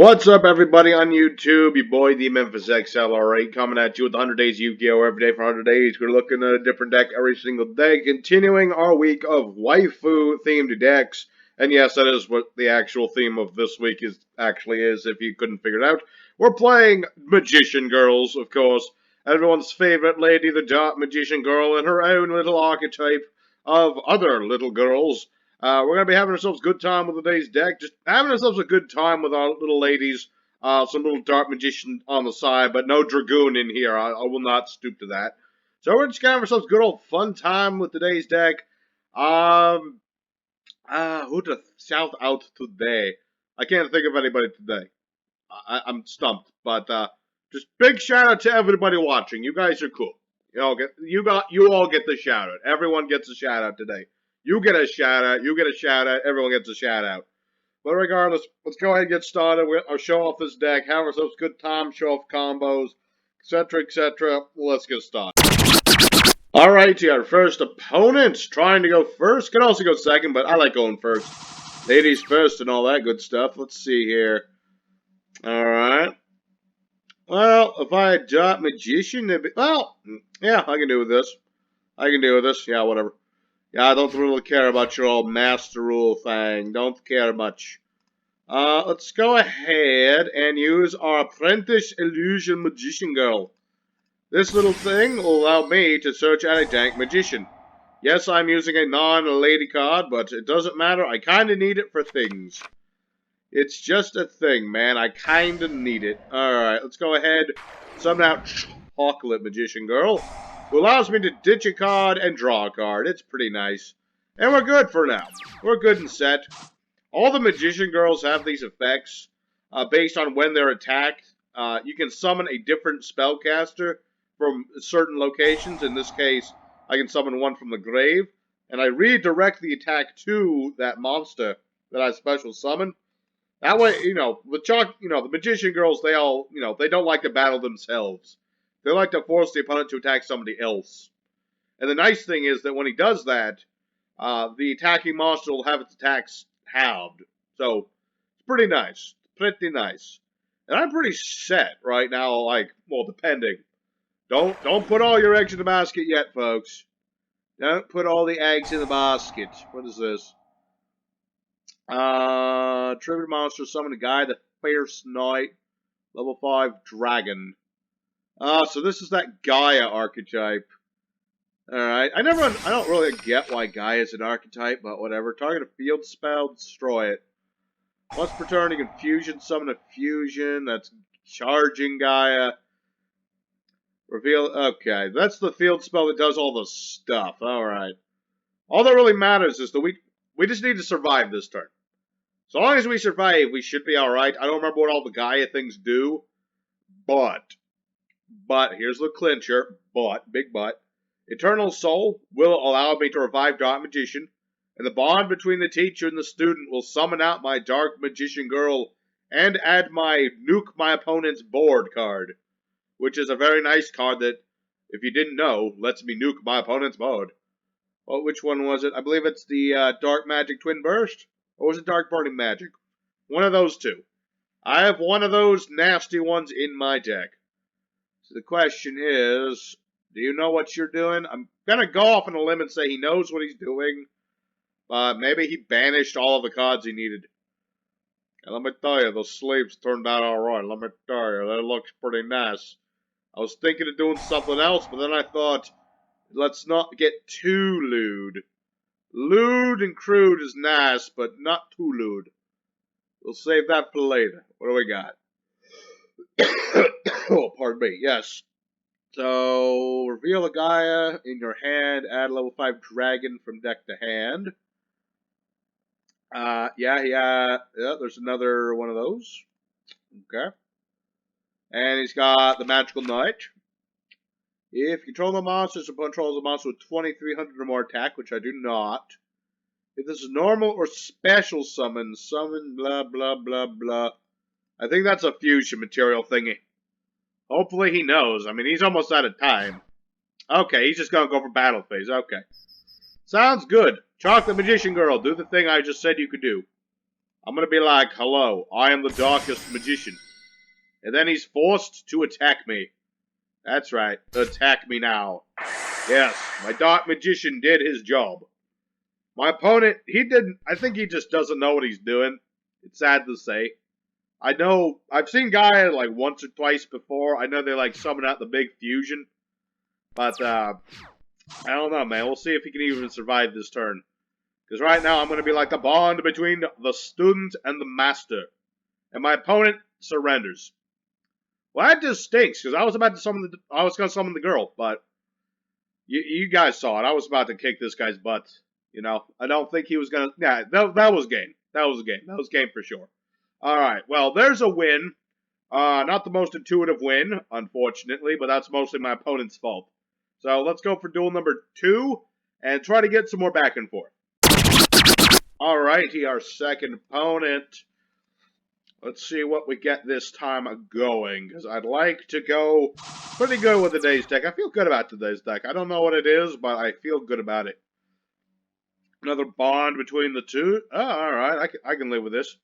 What's up, everybody on YouTube? Your boy, the Memphis XLR8, coming at you with 100 Days Yu-Gi-Oh! Every day for 100 days. We're looking at a different deck every single day, continuing our week of waifu-themed decks. And yes, that is what the actual theme of this week actually is, if you couldn't figure it out. We're playing Magician Girls, of course. Everyone's favorite lady, the Dot Magician Girl, and her own little archetype of other little girls. We're going to be having ourselves a good time with today's deck. Just having ourselves a good time with our little ladies. Some little Dark Magician on the side, but no Dragoon in here. I will not stoop to that. So we're just going to have ourselves a good old fun time with today's deck. Who to shout out today? I can't think of anybody today. I'm stumped. But just big shout out to everybody watching. You guys are cool. You all get the shout out. Everyone gets a shout out today. You get a shout out. You get a shout out. Everyone gets a shout out. But regardless, let's go ahead and get started. I'll show off this deck, have ourselves a good time, show off combos, etc., etc. Let's get started. Alright, our first opponent's trying to go first. Can also go second, but I like going first. Ladies first and all that good stuff. Let's see here. Alright. Well, if I had Dot Magician, it'd be... Well, yeah, I can do with this. Yeah, whatever. Yeah, I don't really care about your old master rule thing. Don't care much. Let's go ahead and use our Apprentice Illusion Magician Girl. This little thing will allow me to search at a dank magician. Yes, I'm using a non-lady card, but it doesn't matter. I kinda need it for things. It's just a thing, man. I kinda need it. Alright, let's go ahead. Summon out Chocolate Magician Girl, who allows me to ditch a card and draw a card. It's pretty nice. And we're good for now. We're good and set. All the Magician Girls have these effects based on when they're attacked. You can summon a different spellcaster from certain locations. In this case, I can summon one from the grave. And I redirect the attack to that monster that I special summon. That way, the Magician Girls, they all, they don't like to battle themselves. They like to force the opponent to attack somebody else. And the nice thing is that when he does that, the attacking monster will have its attacks halved. So, it's pretty nice. Pretty nice. And I'm pretty set right now, well, depending. Don't put all your eggs in the basket yet, folks. Don't put all the eggs in the basket. What is this? Tribute monster, summon a guy, the Fierce Knight, level 5 dragon. So this is that Gaia archetype. Alright, I don't really get why Gaia is an archetype, but whatever. Target a field spell, destroy it. Once per turn, you can fusion summon a fusion. That's charging Gaia. Reveal, okay, that's the field spell that does all the stuff. Alright. All that really matters is that we just need to survive this turn. So long as we survive, we should be alright. I don't remember what all the Gaia things do, but here's the clincher, big but. Eternal Soul will allow me to revive Dark Magician, and the bond between the teacher and the student will summon out my Dark Magician Girl and add my Nuke My Opponent's Board card, which is a very nice card that, if you didn't know, lets me nuke my opponent's board. Well, which one was it? I believe it's the Dark Magic Twin Burst, or was it Dark Burning Magic? One of those two. I have one of those nasty ones in my deck. So the question is, do you know what you're doing? I'm going to go off on a limb and say he knows what he's doing. But maybe he banished all of the cards he needed. And let me tell you, the sleeves turned out alright. Let me tell you, that looks pretty nice. I was thinking of doing something else, but then I thought, let's not get too lewd. Lewd and crude is nice, but not too lewd. We'll save that for later. What do we got? Oh, pardon me. Yes. So, reveal a Gaia in your hand, add level 5 dragon from deck to hand. Yeah, there's another one of those. Okay. And he's got the Magical Knight. If you control the monsters, the opponent controls a monster with 2300 or more attack, which I do not. If this is normal or special summon blah, blah, blah, blah. I think that's a fusion material thingy. Hopefully he knows. I mean, he's almost out of time. Okay, he's just gonna go for battle phase. Okay. Sounds good. Chocolate Magician Girl, do the thing I just said you could do. I'm gonna be like, hello, I am the darkest magician. And then he's forced to attack me. That's right, attack me now. Yes, my dark magician did his job. My opponent, he didn't, I think he just doesn't know what he's doing. It's sad to say. I know, I've seen guys like once or twice before. I know they like summon out the big fusion. But, I don't know, man. We'll see if he can even survive this turn. Because right now I'm going to be like the bond between the student and the master. And my opponent surrenders. Well, that just stinks, because I was about to summon I was going to summon the girl, but you guys saw it. I was about to kick this guy's butt. You know, I don't think he was going to, yeah, that was game. That was a game. That was game for sure. Alright, well, there's a win. Not the most intuitive win, unfortunately, but that's mostly my opponent's fault. So let's go for duel number 2, and try to get some more back and forth. Alrighty, our second opponent. Let's see what we get this time going, because I'd like to go pretty good with today's deck. I feel good about today's deck. I don't know what it is, but I feel good about it. Another bond between the two. Oh, alright, I can live with this.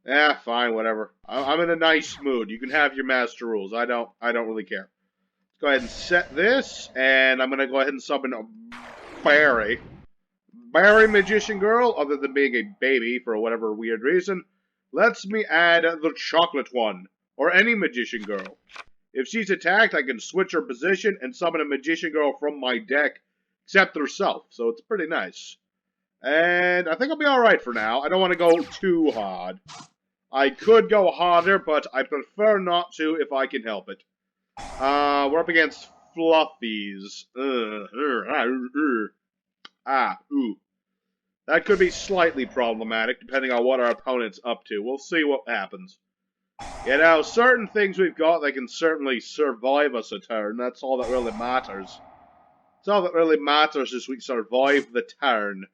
Yeah, fine, whatever. I'm in a nice mood. You can have your master rules. I don't really care. Let's go ahead and set this, and I'm gonna go ahead and summon a Barry. Barry Magician Girl, other than being a baby for whatever weird reason, lets me add the chocolate one, or any Magician Girl. If she's attacked, I can switch her position and summon a Magician Girl from my deck, except herself, so it's pretty nice. And I think I'll be alright for now. I don't want to go too hard. I could go harder, but I prefer not to if I can help it. We're up against Fluffies. Ooh. That could be slightly problematic, depending on what our opponent's up to. We'll see what happens. You know, certain things we've got, they can certainly survive us a turn. That's all that really matters. That's all that really matters is we survive the turn.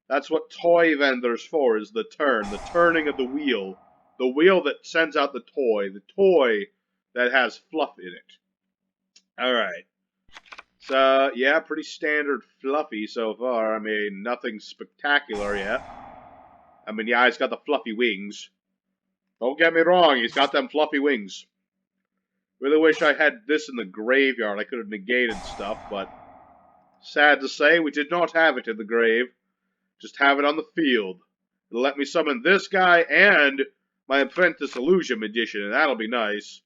That's what toy vendors for, is the turn. The turning of the wheel. The wheel that sends out the toy. The toy that has fluff in it. Alright. So, yeah, pretty standard Fluffy so far. I mean, nothing spectacular yet. I mean, yeah, he's got the fluffy wings. Don't get me wrong, he's got them fluffy wings. Really wish I had this in the graveyard. I could have negated stuff, but sad to say, we did not have it in the grave. Just have it on the field. It'll let me summon this guy and my Apprentice Illusion Magician, and that'll be nice.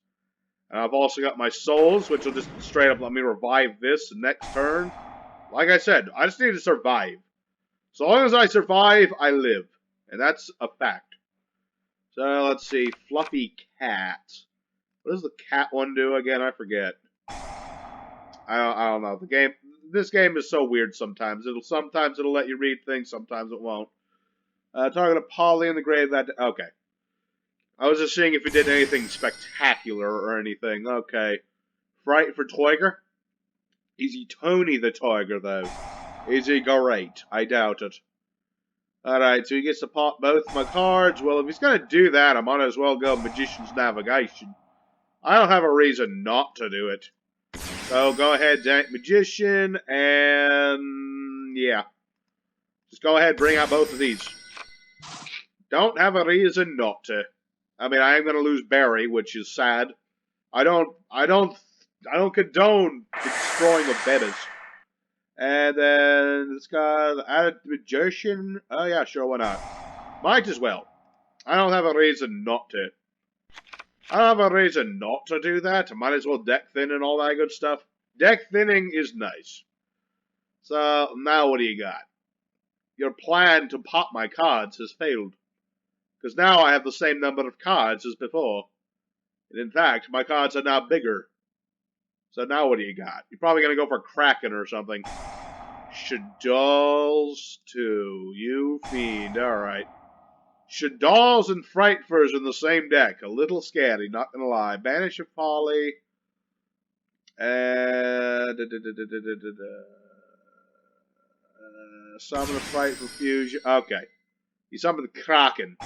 And I've also got my souls, which will just straight up let me revive this next turn. Like I said, I just need to survive. So long as I survive, I live. And that's a fact. So let's see, Fluffy Cat. What does the cat one do again? I forget. I don't know. This game is so weird sometimes. Sometimes it'll let you read things, sometimes it won't. Talking to Polly in the grave that... Okay. I was just seeing if it did anything spectacular or anything. Okay. Fright for Toiger? Is he Tony the Tiger, though? Is he great? I doubt it. Alright, so he gets to pop both my cards. Well, if he's going to do that, I might as well go Magician's Navigation. I don't have a reason not to do it. So go ahead, Magician, and... yeah. Just go ahead, bring out both of these. Don't have a reason not to. I mean, I am going to lose Barry, which is sad. I don't condone the destroying of betas. And then this guy, added Magician. Oh yeah, sure, why not? Might as well. I don't have a reason not to. I don't have a reason not to do that. I might as well deck thin and all that good stuff. Deck thinning is nice. So, now what do you got? Your plan to pop my cards has failed. Because now I have the same number of cards as before. And in fact, my cards are now bigger. So now what do you got? You're probably going to go for Kraken or something. Shadalls 2. You fiend. Alright. Shadalls and Frightfurs in the same deck. A little scary, not going to lie. Banish of Polly. And... summon a Frightful Fusion. Okay. You summoned Kraken.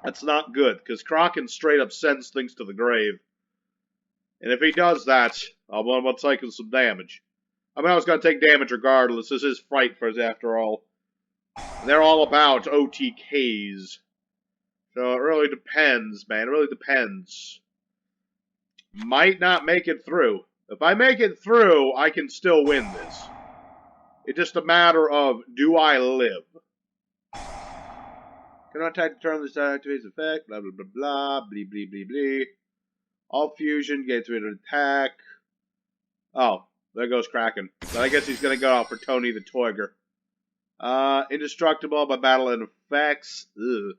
That's not good, because Kraken straight up sends things to the grave. And if he does that, I'm taking some damage. I mean, I was going to take damage regardless. This is Frightfurs after all. And they're all about OTKs. So it really depends, man. It really depends. Might not make it through. If I make it through, I can still win this. It's just a matter of, do I live? Cannot attack the turn this activates effect, blah blah blah blah, blee blee blee blee. All fusion gets rid of attack. Oh, there goes Kraken. But I guess he's gonna go out for Tony the Toiger. Indestructible by battle and effects. Ugh.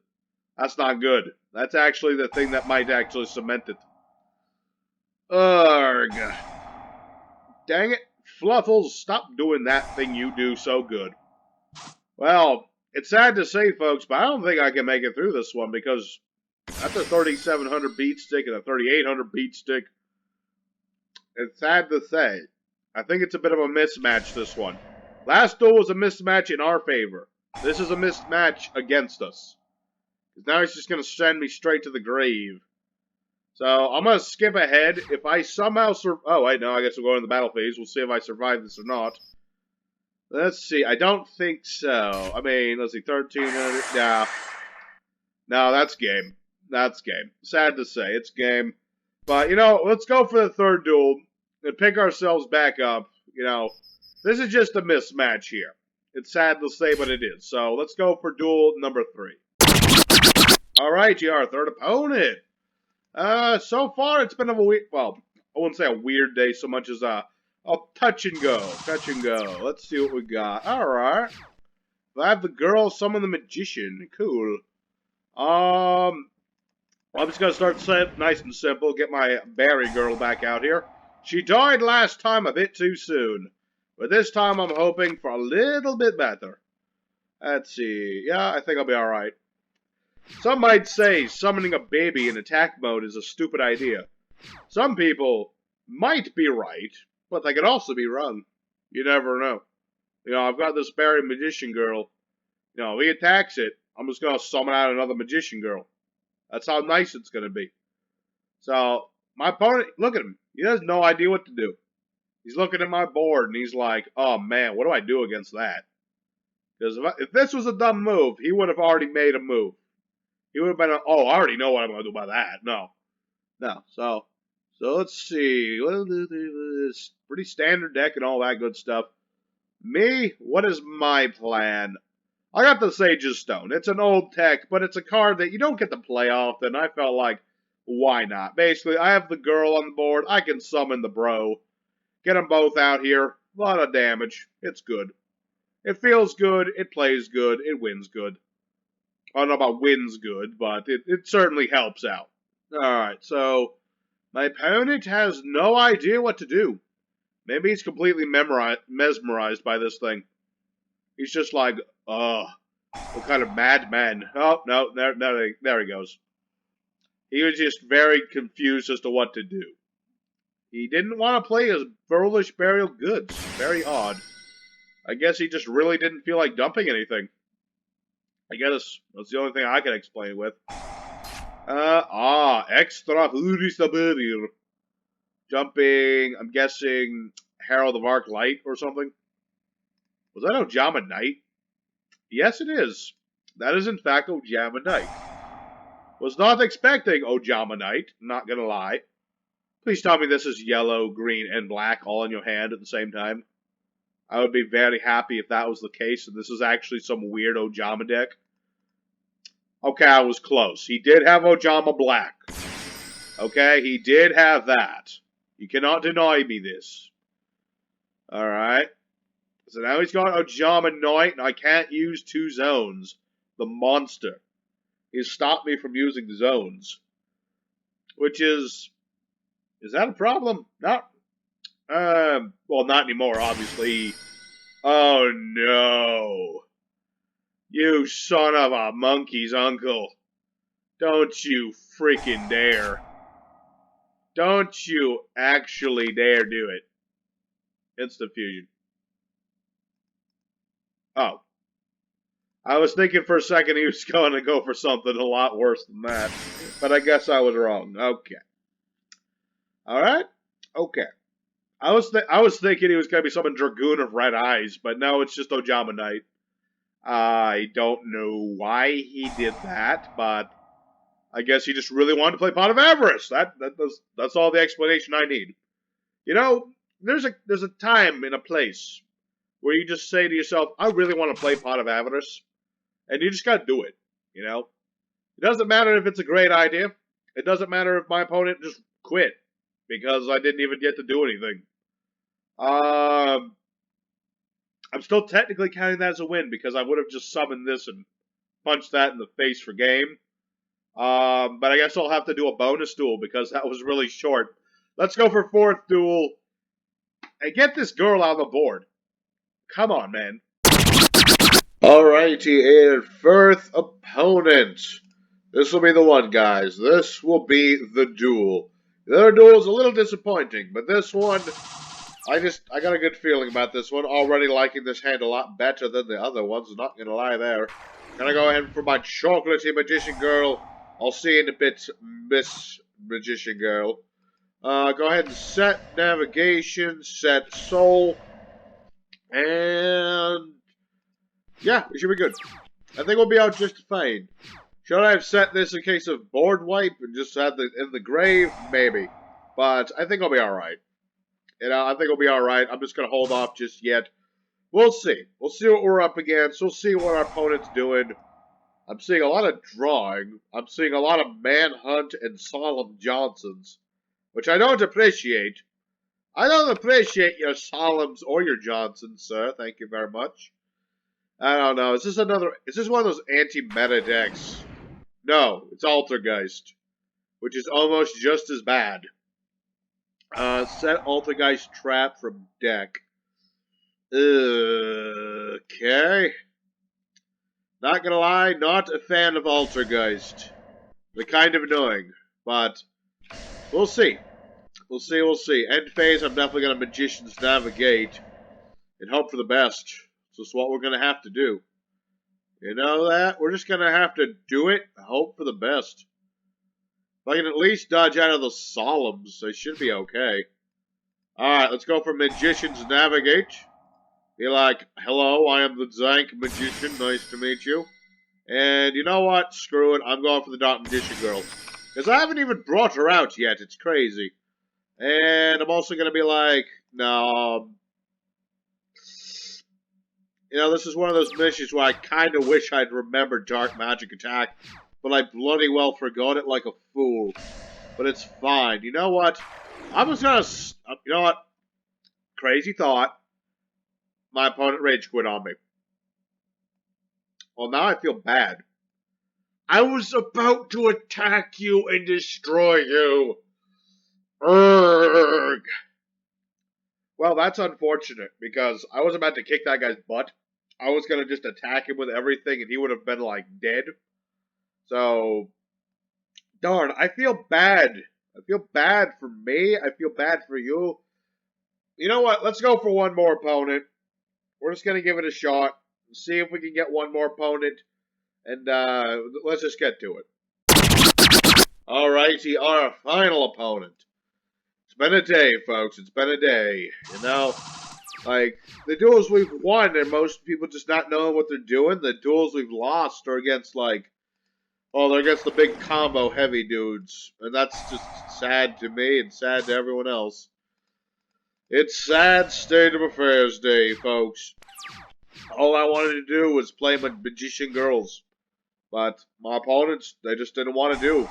That's not good. That's actually the thing that might actually cement it. Urgh. Dang it. Fluffles, stop doing that thing you do so good. Well, it's sad to say, folks, but I don't think I can make it through this one because that's a 3,700 beat stick and a 3,800 beat stick. It's sad to say. I think it's a bit of a mismatch, this one. Last duel was a mismatch in our favor. This is a mismatch against us. Because now he's just going to send me straight to the grave. So, I'm going to skip ahead. If I somehow oh, wait, no, I guess we'll go into the battle phase. We'll see if I survive this or not. Let's see. I don't think so. I mean, let's see. 1,300. Nah. No, that's game. That's game. Sad to say. It's game. But, you know, let's go for the third duel and pick ourselves back up. You know, this is just a mismatch here. It's sad to say, but it is. So, let's go for duel number 3. Alright, our third opponent. So far it's been a weird, well, I wouldn't say a weird day so much as a touch and go. Let's see what we got. Alright. I have the girl summon the magician. Cool. I'm just gonna start nice and simple. Get my Barry girl back out here. She died last time a bit too soon. But this time I'm hoping for a little bit better. Let's see. Yeah, I think I'll be alright. Some might say summoning a baby in attack mode is a stupid idea. Some people might be right, but they could also be wrong. You never know. You know, I've got this Barry magician girl. You know, if he attacks it, I'm just going to summon out another magician girl. That's how nice it's going to be. So, my opponent, look at him. He has no idea what to do. He's looking at my board and he's like, oh man, what do I do against that? Because if this was a dumb move, he would have already made a move. He would have been, oh, I already know what I'm going to do by that. No. So let's see. It's pretty standard deck and all that good stuff. Me, what is my plan? I got the Sage's Stone. It's an old tech, but it's a card that you don't get to play often. I felt like, why not? Basically, I have the girl on the board. I can summon the bro. Get them both out here. A lot of damage. It's good. It feels good. It plays good. It wins good. I don't know about wins good, but it certainly helps out. Alright, so my opponent has no idea what to do. Maybe he's completely mesmerized by this thing. He's just like, what kind of madman? Oh, no, there he goes. He was just very confused as to what to do. He didn't want to play his foolish burial goods. Very odd. I guess he just really didn't feel like dumping anything. I guess that's the only thing I can explain with. Extra Hurisaburir. Jumping, I'm guessing Herald of Arc Light or something. Was that Ojama Knight? Yes, it is. That is in fact Ojama Knight. Was not expecting Ojama Knight, not gonna lie. Please tell me this is yellow, green, and black all in your hand at the same time. I would be very happy if that was the case, and this is actually some weird Ojama deck. Okay, I was close. He did have Ojama Black. Okay, he did have that. You cannot deny me this. Alright. So now he's got Ojama Knight, and I can't use 2 zones. The monster. He's stopped me from using zones. Which is... Is that a problem? Not... well, not anymore, obviously. Oh, no. You son of a monkey's uncle. Don't you freaking dare. Don't you actually dare do it. Instant fusion. Oh. I was thinking for a second he was going to go for something a lot worse than that. But I guess I was wrong. Okay. Alright? Okay. I was thinking he was going to be some Dragoon of Red Eyes, but no, it's just Ojama Knight. I don't know why he did that, but I guess he just really wanted to play Pot of Avarice. That's all the explanation I need. You know, there's a time and a place where you just say to yourself, I really want to play Pot of Avarice, and you just gotta do it. You know? It doesn't matter if it's a great idea. It doesn't matter if my opponent just quit because I didn't even get to do anything. I'm still technically counting that as a win because I would have just summoned this and punched that in the face for game. But I guess I'll have to do a bonus duel because that was really short. Let's go for fourth duel and get this girl on the board. Come on, man. Alrighty, and first opponent. This will be the one, guys. This will be the duel. The other duel is a little disappointing, but this one, I got a good feeling about this one. Already liking this hand a lot better than the other ones. Not gonna lie there. Gonna go ahead for my chocolatey magician girl. I'll see you in a bit, Miss Magician Girl. Go ahead and set navigation, set soul, and yeah, we should be good. I think we'll be out just fine. Should I have set this in case of board wipe and just had the in the grave? Maybe. But I think I'll be alright. You know, I think I'll be alright. I'm just going to hold off just yet. We'll see. We'll see what we're up against. We'll see what our opponent's doing. I'm seeing a lot of drawing. I'm seeing a lot of Manhunt and Solemn Johnsons, which I don't appreciate. I don't appreciate your Solemns or your Johnsons, sir. Thank you very much. I don't know. Is this one of those anti-meta decks? No, it's Altergeist, which is almost just as bad. Set Altergeist trap from deck. Okay. Not gonna lie, not a fan of Altergeist. They're kind of annoying, but we'll see. We'll see. End phase, I'm definitely gonna Magician's Navigate and hope for the best. So it's what we're gonna have to do. You know that? We're just gonna have to do it, hope for the best. If I can at least dodge out of the Solemns, I should be okay. Alright, let's go for Magician's Navigate. Be like, hello, I am the Zank Magician, nice to meet you. And you know what? Screw it, I'm going for the Dark Magician Girl. Because I haven't even brought her out yet, it's crazy. And I'm also gonna be like, no, you know, this is one of those missions where I kind of wish I'd remembered Dark Magic Attack, but I bloody well forgot it like a fool. But it's fine. You know what? I'm just gonna... You know what? Crazy thought. My opponent rage quit on me. Well, now I feel bad. I was about to attack you and destroy you. Urgh. Well, that's unfortunate, because I was about to kick that guy's butt. I was going to just attack him with everything, and he would have been, like, dead. So, darn, I feel bad. I feel bad for me. I feel bad for you. You know what? Let's go for one more opponent. We're just going to give it a shot. See if we can get one more opponent. And, let's just get to it. Alrighty, our final opponent. It's been a day, folks. It's been a day. You know, like, the duels we've won and most people just not knowing what they're doing. The duels we've lost are against, like, oh, they're against the big combo heavy dudes. And that's just sad to me and sad to everyone else. It's sad state of affairs day, folks. All I wanted to do was play my Magician Girls. But my opponents, they just didn't want to do.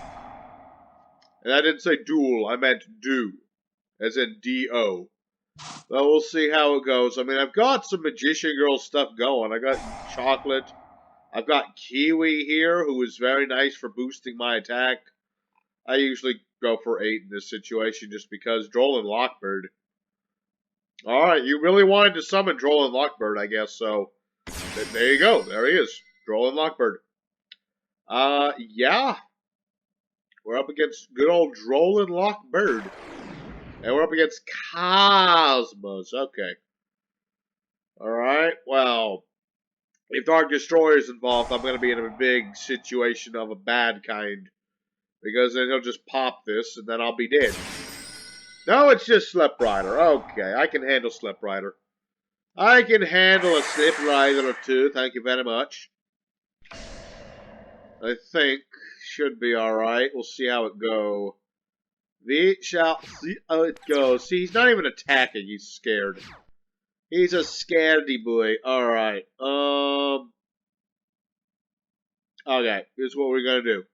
And I didn't say duel, I meant do. As in D-O. Well, we'll see how it goes. I mean, I've got some Magician Girl stuff going. I got Chocolate. I've got Kiwi here, who is very nice for boosting my attack. I usually go for 8 in this situation just because Droll and Lockbird. Alright, you really wanted to summon Droll and Lockbird, I guess, so there you go. There he is. Droll and Lockbird. Yeah. We're up against good old Droll and Lockbird. And we're up against Cosmos. Okay. Alright, well, if Dark Destroyer is involved, I'm going to be in a big situation of a bad kind. Because then he'll just pop this, and then I'll be dead. No, it's just Slip Rider. Okay, I can handle Slip Rider. I can handle a slip rider or two, thank you very much. I think should be alright. We'll see how it goes. We shall see how it goes. See, he's not even attacking, he's scared. He's a scaredy boy. Alright. Okay, here's what we're gonna do.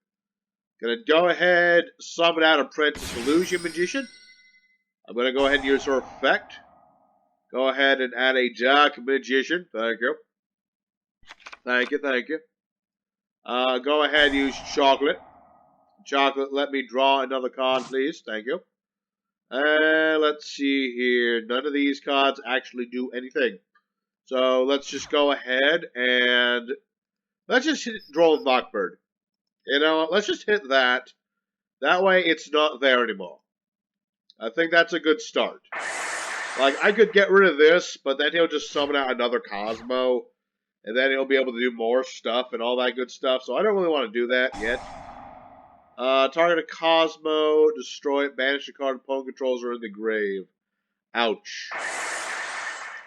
Gonna go ahead, summon out Apprentice Illusion Magician. I'm gonna go ahead and use her effect. Go ahead and add a Dark Magician. Thank you. Thank you, thank you. Go ahead and use Chocolate. Chocolate, let me draw another card, please. Thank you. And let's see here. None of these cards actually do anything. So let's just go ahead and let's just hit Droll Knockbird. You know, let's just hit that. That way it's not there anymore. I think that's a good start. Like, I could get rid of this, but then he'll just summon out another Cosmo. And then he'll be able to do more stuff and all that good stuff. So I don't really want to do that yet. Target a Cosmo, destroy it, banish the card opponent controls or in the grave. Ouch.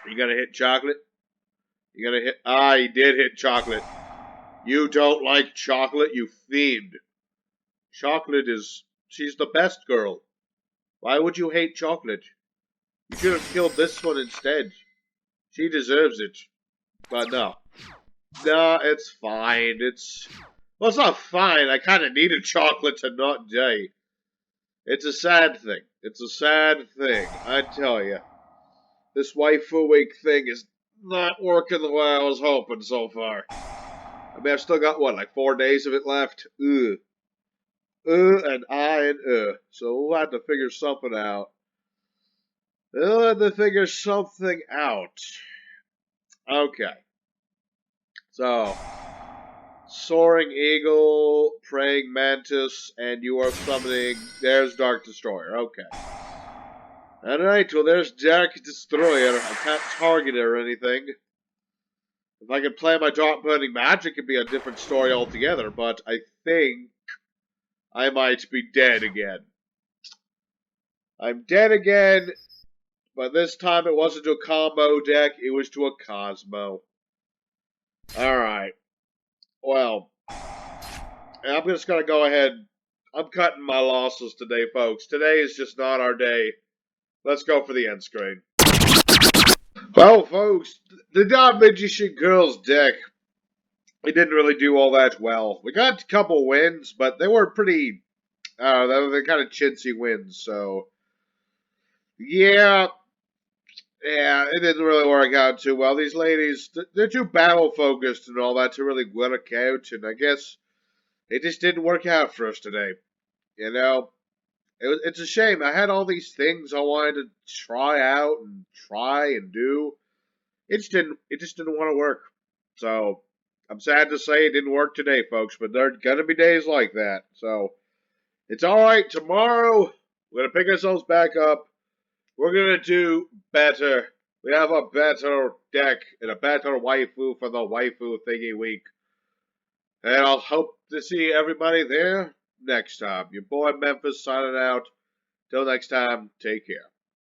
You gonna hit Chocolate? You gonna hit... Ah, he did hit Chocolate. You don't like Chocolate, you fiend. Chocolate is... She's the best girl. Why would you hate Chocolate? You should have killed this one instead. She deserves it. But no. No, it's fine. Well, it's not fine. I kind of needed Chocolate to not die. It's a sad thing. It's a sad thing, I tell you. This waifu week thing is not working the way I was hoping so far. I mean, I've still got, what, like 4 days of it left? Ugh. And I and So we'll have to figure something out. We'll have to figure something out. Okay. So, Soaring Eagle, Praying Mantis, and you are summoning... There's Dark Destroyer. Okay. Alright, well there's Dark Destroyer. I can't target it or anything. If I could play my Dark Burning Magic, it'd be a different story altogether, but I think I might be dead again. I'm dead again, but this time it wasn't to a combo deck, it was to a Cosmo. Alright. Well, I'm just going to go ahead. I'm cutting my losses today, folks. Today is just not our day. Let's go for the end screen. Well, folks, the Dark Magician Girls deck, it didn't really do all that well. We got a couple wins, but they were pretty, they were kind of chintzy wins, so, yeah, it didn't really work out too well. These ladies, they're too battle-focused and all that to really work out, and I guess it just didn't work out for us today. You know, it's a shame. I had all these things I wanted to try out and try and do. It just didn't want to work. So, I'm sad to say it didn't work today, folks, but there are gonna be days like that. So, it's alright. Tomorrow, we're gonna pick ourselves back up. We're gonna do better. We have a better deck and a better waifu for the waifu thingy week. And I'll hope to see everybody there next time. Your boy Memphis signing out. Till next time, take care.